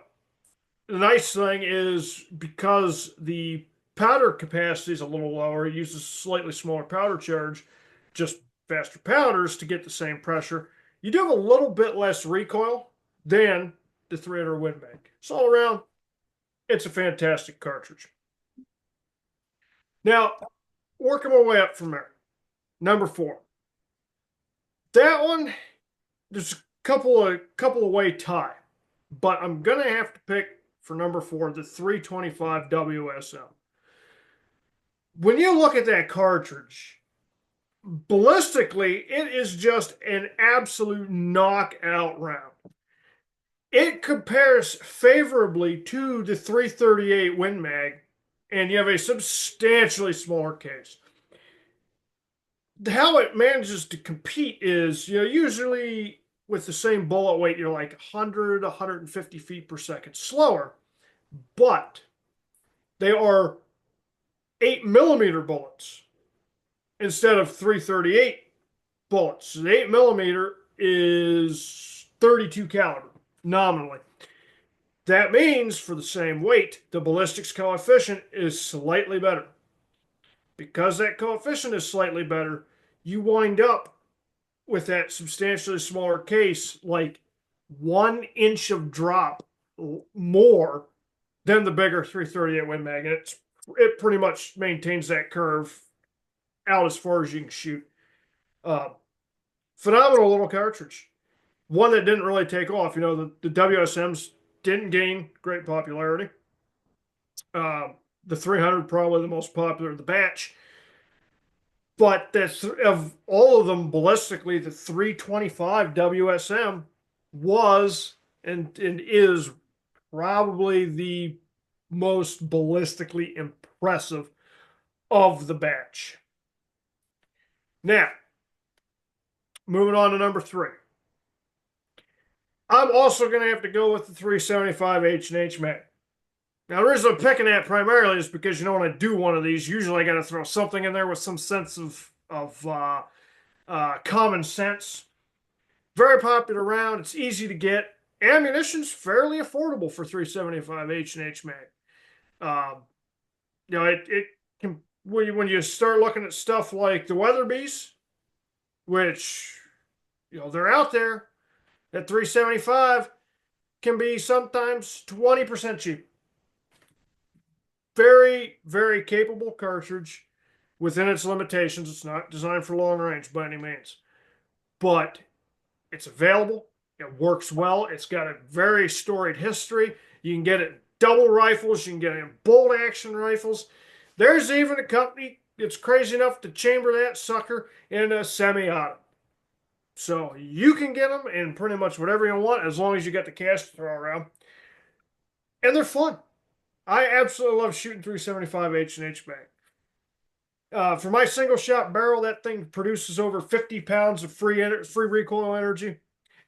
The nice thing is because the powder capacity is a little lower, it uses slightly smaller powder charge, just faster powders to get the same pressure. You do have a little bit less recoil than the 300 Win Mag. So all around, it's a fantastic cartridge. Now, working my way up from there. Number four. That one, there's a couple of way tie, but I'm gonna have to pick for number four the 325 WSM. When you look at that cartridge, ballistically, it is just an absolute knockout round. It compares favorably to the 338 Win Mag, and you have a substantially smaller case. How it manages to compete is, usually with the same bullet weight, you're like 100, 150 feet per second slower, but they are 8 millimeter bullets instead of 338 bullets. So the 8 millimeter is 32 caliber nominally. That means for the same weight, the ballistics coefficient is slightly better. Because that coefficient is slightly better, you wind up with that substantially smaller case, like 1 inch of drop more than the bigger 338 Win Mag. And it pretty much maintains that curve out as far as you can shoot. Uh, Phenomenal little cartridge. One that didn't really take off. The WSMs didn't gain great popularity. The 300 probably the most popular of the batch, but of all of them ballistically, the 325 WSM was and is probably the most ballistically impressive of the batch. Now, moving on to number three. I'm also going to have to go with the 375 H&H Mag. Now, the reason I'm picking that primarily is because, when I do one of these, usually I got to throw something in there with some sense of common sense. Very popular round. It's easy to get. Ammunition's fairly affordable for 375 H&H Mag. Um, it can when you start looking at stuff like the Weatherbees, which they're out there at 375, can be sometimes 20% cheap. Very, very capable cartridge within its limitations. It's not designed for long range by any means, but it's available. It works well. It's got a very storied history. You can get it in double rifles. You can get it in bolt action rifles. There's even a company that's crazy enough to chamber that sucker in a semi-auto. So you can get them in pretty much whatever you want as long as you got the cash to throw around. And they're fun. I absolutely love shooting 375 H&H Mag. For my single shot barrel, that thing produces over 50 pounds of free recoil energy,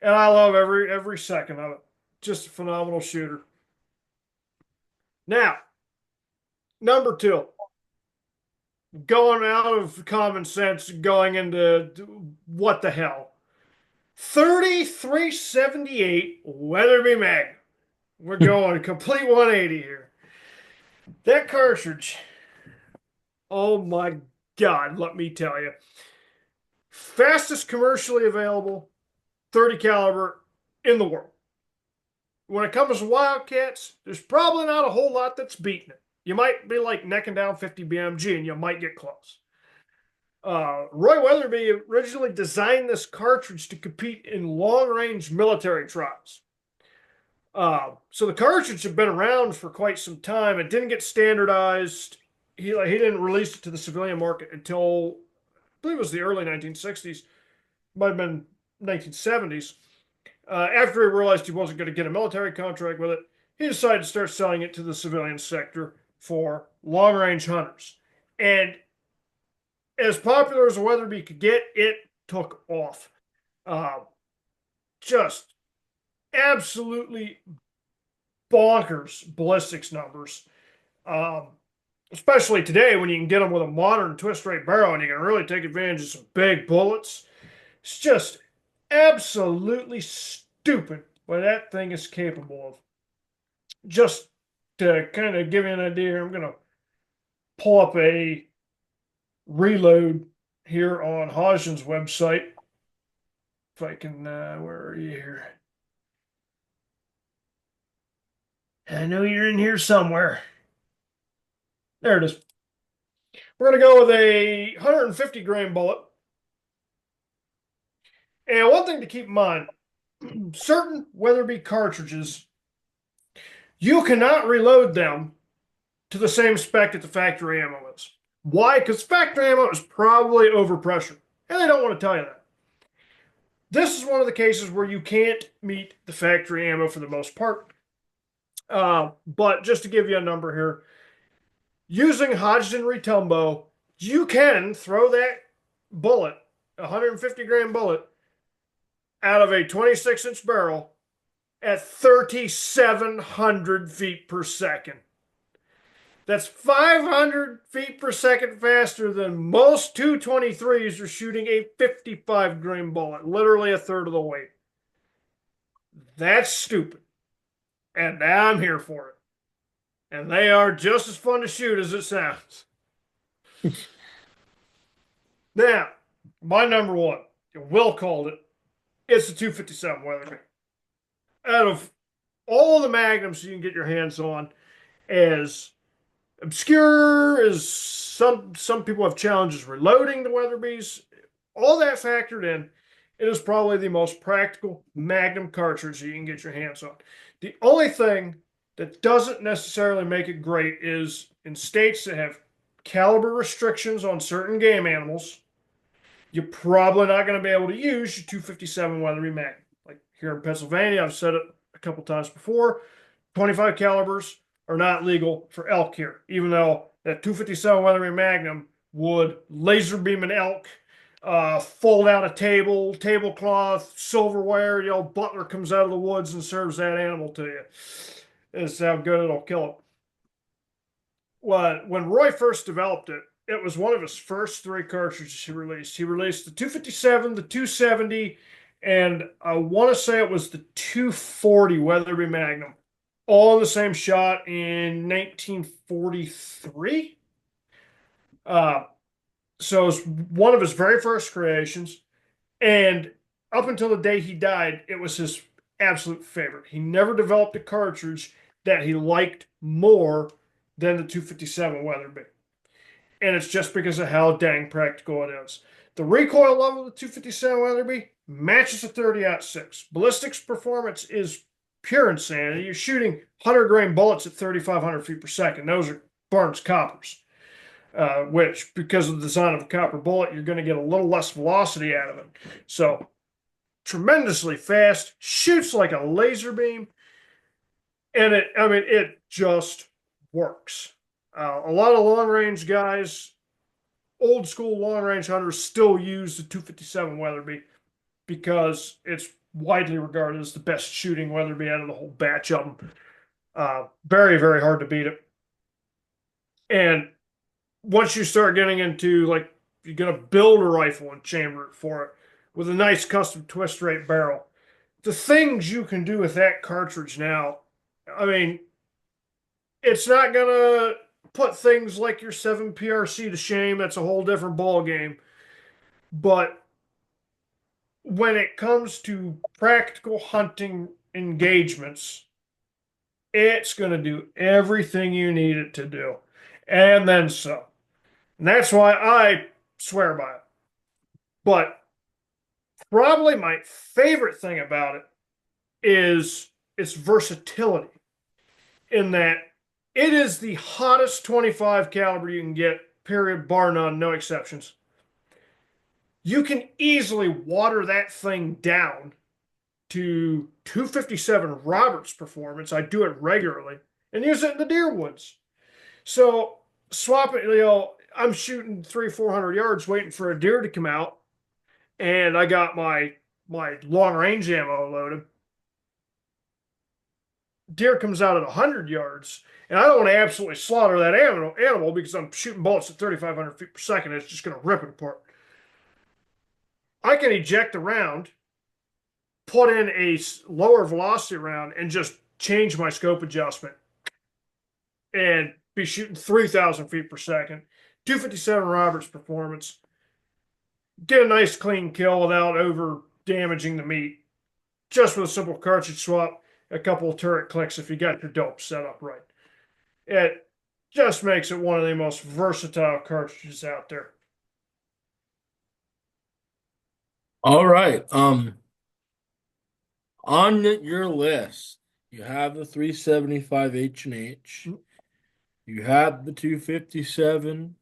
and I love every second of it. Just a phenomenal shooter. Now, number two, going out of common sense, going into what the hell. 3378 Weatherby Mag. We're going complete 180 here. That cartridge, oh my God, let me tell you. Fastest commercially available 30 caliber in the world. When it comes to Wildcats, there's probably not a whole lot that's beating it. You might be like necking down 50 BMG and you might get close. Roy Weatherby originally designed this cartridge to compete in long-range military trials. So the cartridge had been around for quite some time. It didn't get standardized. He didn't release it to the civilian market until I believe it was the early 1960s, might have been 1970s. After he realized he wasn't going to get a military contract with it, he decided to start selling it to the civilian sector for long range hunters. And as popular as a Weatherby could get, it took off. Uh, just absolutely bonkers ballistics numbers. Um, Especially today when you can get them with a modern twist rate barrel and you can really take advantage of some big bullets. It's just absolutely stupid what that thing is capable of. Just to kind of give you an idea, I'm going to pull up a reload here on Hodgins' website. If I can, where are you here? I know you're in here somewhere. There it is. We're going to go with a 150 grain bullet And one thing to keep in mind, certain Weatherby cartridges, you cannot reload them to the same spec that the factory ammo is. Why? Because factory ammo is probably overpressure, and they don't want to tell you that. This is one of the cases where you can't meet the factory ammo for the most part. But just to give you a number here, using Hodgdon Retumbo, you can throw that bullet, a 150 gram bullet, out of a 26-inch barrel at 3,700 feet per second. That's 500 feet per second faster than most 223s are shooting a 55 gram bullet, literally a third of the weight. That's stupid. And I'm here for it. And they are just as fun to shoot as it sounds. Now, my number one, Will called it, it's the 257 Weatherby. Out of all the Magnums you can get your hands on, as obscure as some people have challenges reloading the Weatherbys, all that factored in, it is probably the most practical Magnum cartridge you can get your hands on. The only thing that doesn't necessarily make it great is in states that have caliber restrictions on certain game animals, you're probably not going to be able to use your 257 Weatherby Magnum. Like here in Pennsylvania, I've said it a couple times before, 25 calibers are not legal for elk here, even though that 257 Weatherby Magnum would laser beam an elk, fold out a table, tablecloth, silverware. Butler comes out of the woods and serves that animal to you. That's how good it'll kill it. Well, when Roy first developed it, it was one of his first three cartridges he released. He released the 257, the 270, and I want to say it was the 240 Weatherby Magnum, all in the same shot in 1943. Uh, so it was one of his very first creations. And up until the day he died, it was his absolute favorite. He never developed a cartridge that he liked more than the 257 Weatherby. And it's just because of how dang practical it is. The recoil level of the 257 Weatherby matches a 30-06. Ballistics performance is pure insanity. You're shooting 100 grain bullets at 3,500 feet per second. Those are Barnes coppers, which, because of the design of a copper bullet, you're going to get a little less velocity out of it. So, tremendously fast, shoots like a laser beam, and it just works. A lot of long range guys, old school long range hunters, still use the 257 Weatherby because it's widely regarded as the best shooting Weatherby out of the whole batch of them. Very, very hard to beat it. And once you start getting into, like, you're going to build a rifle and chamber it for it with a nice custom twist rate barrel, the things you can do with that cartridge now, I mean, it's not going to put things like your 7 PRC to shame. That's a whole different ball game. But when it comes to practical hunting engagements, it's going to do everything you need it to do, and then some. And that's why I swear by it. But probably my favorite thing about it is its versatility, in that it is the hottest 25 caliber you can get, period, bar none, no exceptions. You can easily water that thing down to 257 Roberts performance. I do it regularly and use it in the deer woods. So swap it, I'm shooting 300-400 yards waiting for a deer to come out, and I got my long range ammo loaded. Deer comes out at 100 yards, and I don't want to absolutely slaughter that animal because I'm shooting bullets at 3,500 feet per second. It's just going to rip it apart. I can eject a round, put in a lower velocity round, and just change my scope adjustment and be shooting 3,000 feet per second. 257 Roberts performance. Get a nice clean kill without over damaging the meat. Just with a simple cartridge swap, a couple of turret clicks if you got your dope set up right. It just makes it one of the most versatile cartridges out there. All right. On your list, you have the 375 H&H. You have the 257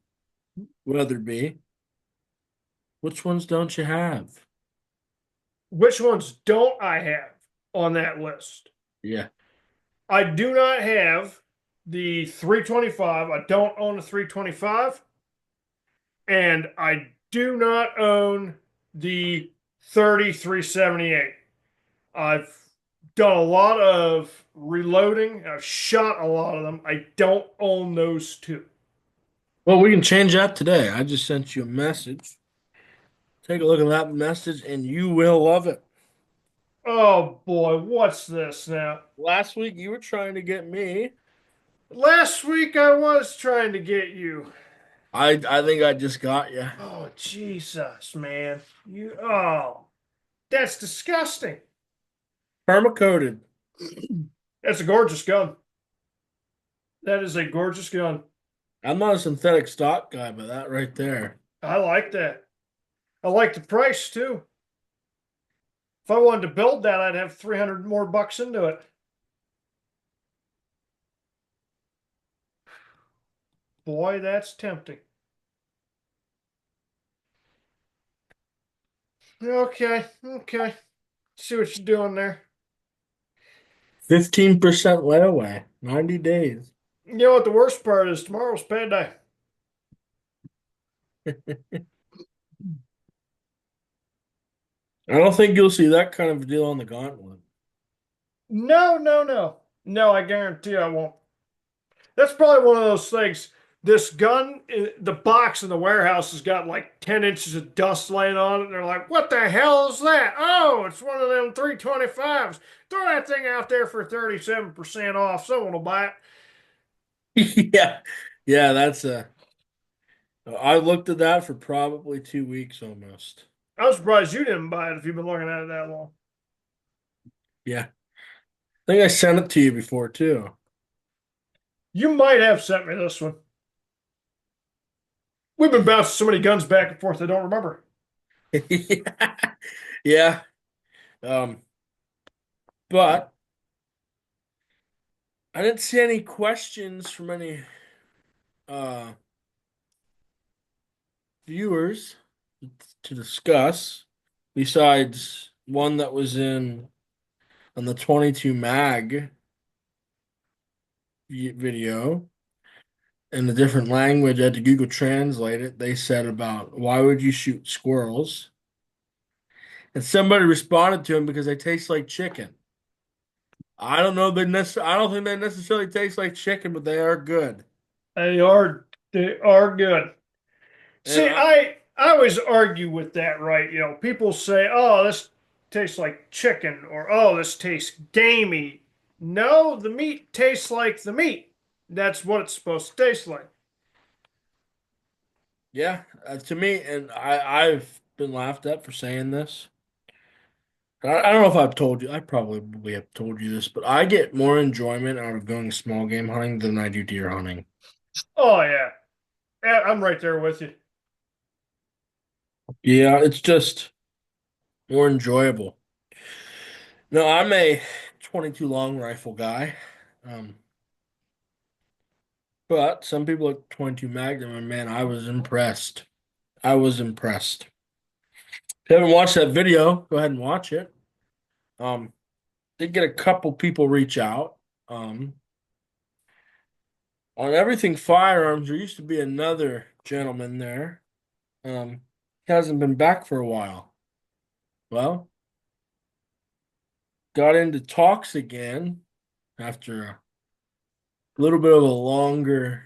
Weatherby. Which ones don't you have? Which ones don't I have on that list? Yeah. I do not have the 325. I don't own the 325. And I do not own the 3378. I've done a lot of reloading. I've shot a lot of them. I don't own those two. Well, we can change that today. I just sent you a message. Take a look at that message and you will love it. Oh boy, what's this now? Last week you were trying to get me. Last week I was trying to get you. I think I just got you. Oh Jesus, man. That's disgusting. Perma-coated. That's a gorgeous gun. That is a gorgeous gun. I'm not a synthetic stock guy, but that right there. I like that. I like the price too. If I wanted to build that, I'd have 300 more bucks into it. Boy, that's tempting. Okay, okay. See what you're doing there. 15% layaway. 90 days. You know what the worst part is? Tomorrow's payday. I don't think you'll see that kind of deal on the gauntlet. No, no, no. No, I guarantee I won't. That's probably one of those things. This gun, the box in the warehouse has got like 10 inches of dust laying on it. And they're like, what the hell is that? Oh, it's one of them 325s. Throw that thing out there for 37% off. Someone will buy it. Yeah. Yeah, that's a. I looked at that for probably 2 weeks almost. I'm surprised you didn't buy it if you've been looking at it that long. Yeah. I think I sent it to you before too. You might have sent me this one. We've been bouncing so many guns back and forth, I don't remember. Yeah. Yeah. Um, but I didn't see any questions from any uh viewers to discuss besides one that was in on the 22 mag video in a different language. I had to Google Translate it. They said about why would you shoot squirrels? And somebody responded to him because they taste like chicken. I don't know I don't think they necessarily taste like chicken, but they are good. They are good. And See, I always argue with that, right? People say, "Oh, this tastes like chicken," or "Oh, this tastes gamey." No, the meat tastes like the meat. That's what it's supposed to taste like. yeah, to me, and I've been laughed at for saying this. I don't know if I've told you. I probably have told you this, but I get more enjoyment out of going small game hunting than I do deer hunting. Oh yeah, yeah, I'm right there with you. Yeah, it's just more enjoyable. No, I'm a 22 long rifle guy. Um, but some people at 22 Magnum, and man, I was impressed. I was impressed. If you haven't watched that video, go ahead and watch it. Um, did get a couple people reach out. Um, on everything firearms, there used to be another gentleman there. He hasn't been back for a while. Well, got into talks again after a little bit of a longer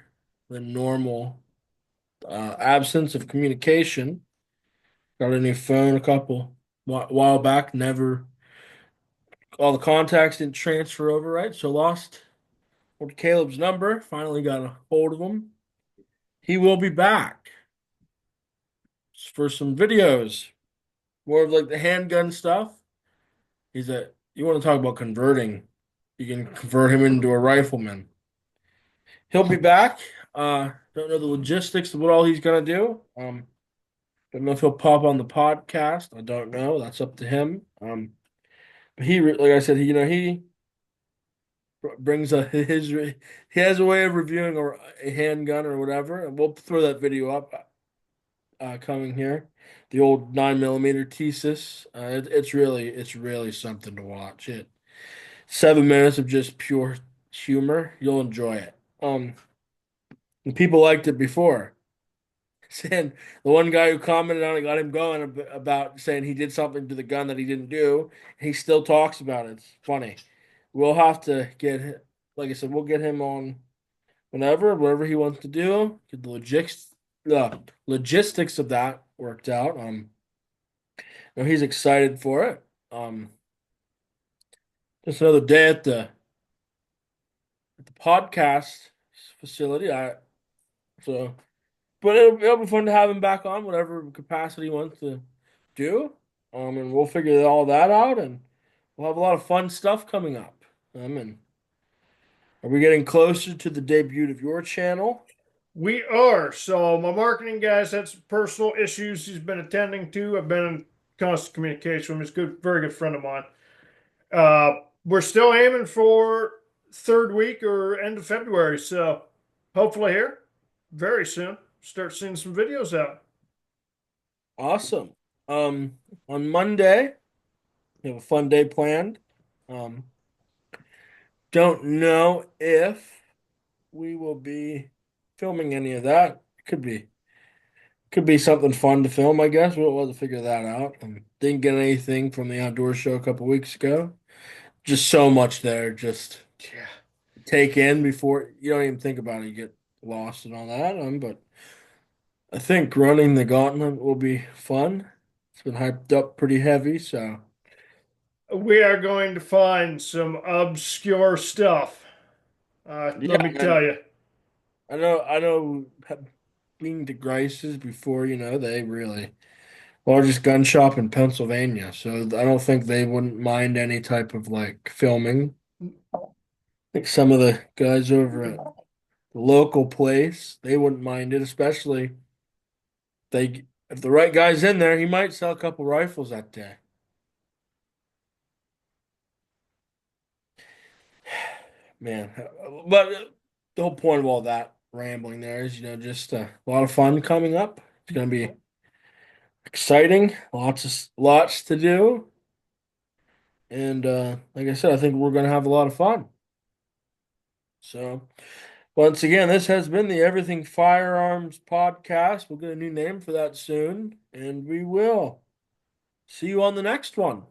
than normal absence of communication. Got a new phone a couple while back. Never all the contacts didn't transfer over, right? So lost old Caleb's number. Finally got a hold of him. He will be back for some videos, more of like the handgun stuff. You want to talk about converting? You can convert him into a rifleman. He'll be back. Don't know the logistics of what all he's gonna do. don't know if he'll pop on the podcast. I don't know. That's up to him. But like I said, he brings he has a way of reviewing a handgun or whatever, and we'll throw that video up coming here. The old 9 millimeter thesis. It's really something to watch. 7 minutes of just pure humor. You'll enjoy it. And people liked it before. Saying the one guy who commented on it got him going about saying he did something to the gun that he didn't do. He still talks about it. It's funny. We'll have to like I said, we'll get him on whatever he wants to do. Get the logistics of that worked out. He's excited for it. Just another day at the podcast facility. So, but it'll be fun to have him back on whatever capacity he wants to do. And we'll figure all that out, and we'll have a lot of fun stuff coming up. And are we getting closer to the debut of your channel? We are. So my marketing guy's had some personal issues he's been attending to. I've been in constant communication with him. He's a good, very good friend of mine. We're still aiming for third week or end of February. So hopefully here very soon start seeing some videos out. Awesome. On Monday, we have a fun day planned. Um, don't know if we will be filming any of that. Could be something fun to film, I guess. We'll have to figure that out. Didn't get anything from the outdoor show a couple weeks ago. Just so much there, just Yeah. take in before you don't even think about it. You get lost and all that. But I think running the gauntlet will be fun. It's been hyped up pretty heavy, so We are going to find some obscure stuff. yeah, Let me tell man. you. I know. Being to Grice's before, they really largest gun shop in Pennsylvania, so I don't think they wouldn't mind any type of like filming. I think some of the guys over at the local place, they wouldn't mind it, especially if the right guy's in there, he might sell a couple rifles that day. Man, but the whole point of all that rambling there is, just a lot of fun coming up. It's gonna be exciting, lots to do, and like I said, I think we're gonna have a lot of fun. So, once again, this has been the Everything Firearms podcast. We'll get a new name for that soon, and we will see you on the next one.